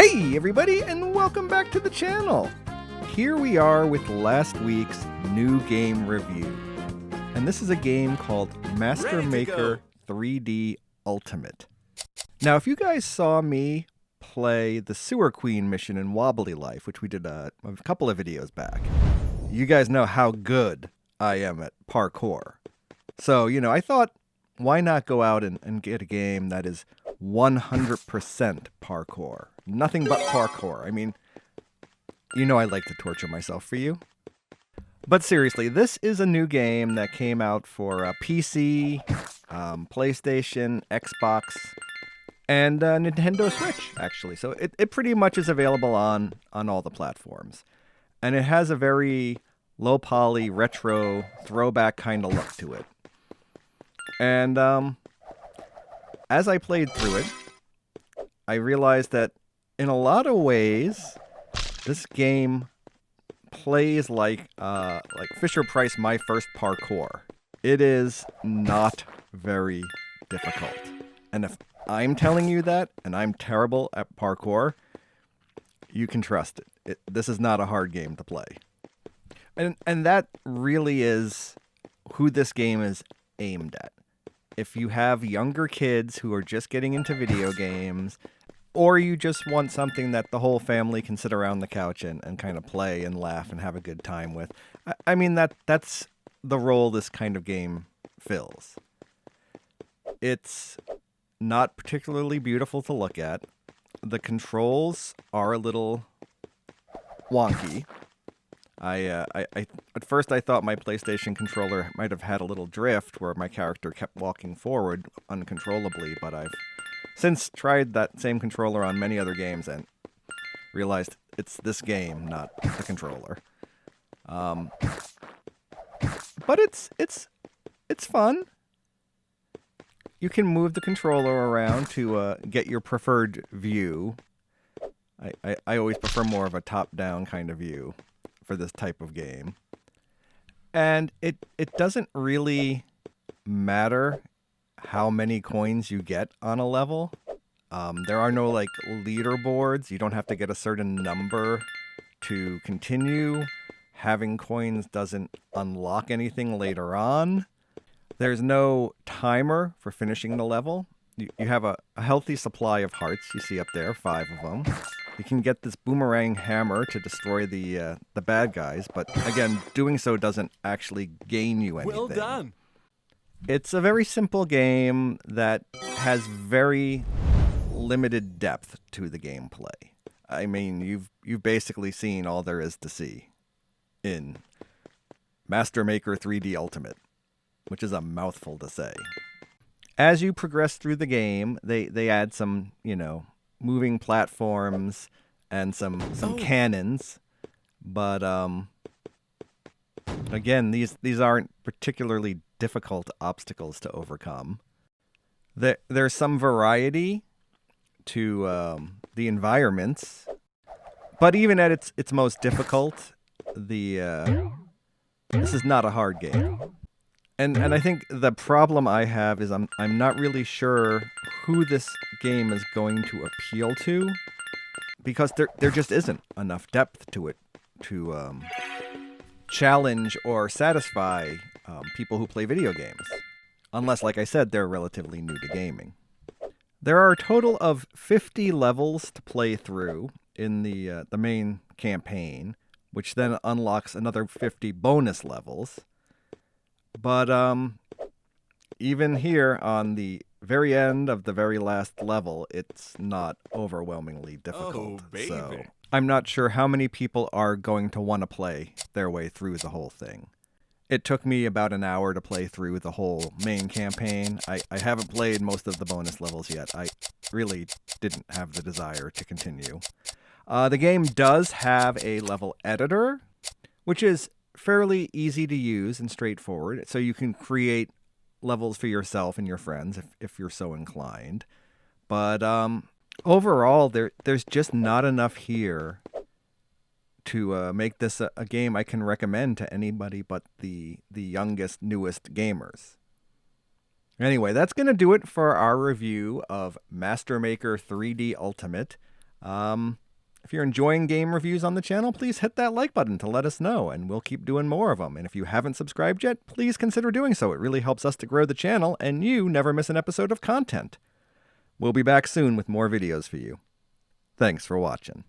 Hey everybody, and welcome back to the channel. Here we are with last week's new game review. And this is a game called Master Maker 3D Ultimate. Now, if you guys saw me play the Sewer Queen mission in Wobbly Life, which we did a couple of videos back, you guys know how good I am at parkour. So, I thought, why not go out and get a game that is 100% parkour? Nothing but parkour. I mean, I like to torture myself for you. But seriously, this is a new game that came out for PC, PlayStation, Xbox, and Nintendo Switch, actually. So it pretty much is available on all the platforms. And it has a very low-poly, retro, throwback kind of look to it. And as I played through it, I realized that in a lot of ways, this game plays like Fisher-Price My First Parkour. It is not very difficult. And if I'm telling you that, and I'm terrible at parkour, you can trust it. This is not a hard game to play. And that really is who this game is aimed at. If you have younger kids who are just getting into video games, or you just want something that the whole family can sit around the couch and kind of play and laugh and have a good time with, I mean, that's the role this kind of game fills. It's not particularly beautiful to look at. The controls are a little wonky. At first I thought my PlayStation controller might have had a little drift where my character kept walking forward uncontrollably, but I've since tried that same controller on many other games and realized it's this game, not the controller. But it's fun. You can move the controller around to get your preferred view. I always prefer more of a top-down kind of view for this type of game. And it doesn't really matter how many coins you get on a level. There are no leaderboards. You don't have to get a certain number to continue. Having coins doesn't unlock anything later on. There's no timer for finishing the level. You have a healthy supply of hearts. You see up there, 5 of them. You can get this boomerang hammer to destroy the bad guys, but again, doing so doesn't actually gain you anything. Well done. It's a very simple game that has very limited depth to the gameplay. I mean, you've basically seen all there is to see in Master Maker 3D Ultimate, which is a mouthful to say. As you progress through the game, they add some, moving platforms and some cannons, but again, these aren't particularly difficult obstacles to overcome. There's some variety to the environments, but even at its most difficult, this is not a hard game. And I think the problem I have is I'm not really sure who this game is going to appeal to, because there just isn't enough depth to it to challenge or satisfy people who play video games. Unless, like I said, they're relatively new to gaming. There are a total of 50 levels to play through in the main campaign, which then unlocks another 50 bonus levels. But even here on the very end of the very last level, it's not overwhelmingly difficult. Oh, baby. So I'm not sure how many people are going to want to play their way through the whole thing. It took me about an hour to play through the whole main campaign. I haven't played most of the bonus levels yet. I really didn't have the desire to continue. The game does have a level editor, which is fairly easy to use and straightforward, so you can create levels for yourself and your friends if you're so inclined. But overall, there's just not enough here to make this a game I can recommend to anybody but the youngest, newest gamers. Anyway, that's going to do it for our review of Master Maker 3D Ultimate. If you're enjoying game reviews on the channel, please hit that like button to let us know, and we'll keep doing more of them. And if you haven't subscribed yet, please consider doing so. It really helps us to grow the channel, and you never miss an episode of content. We'll be back soon with more videos for you. Thanks for watching.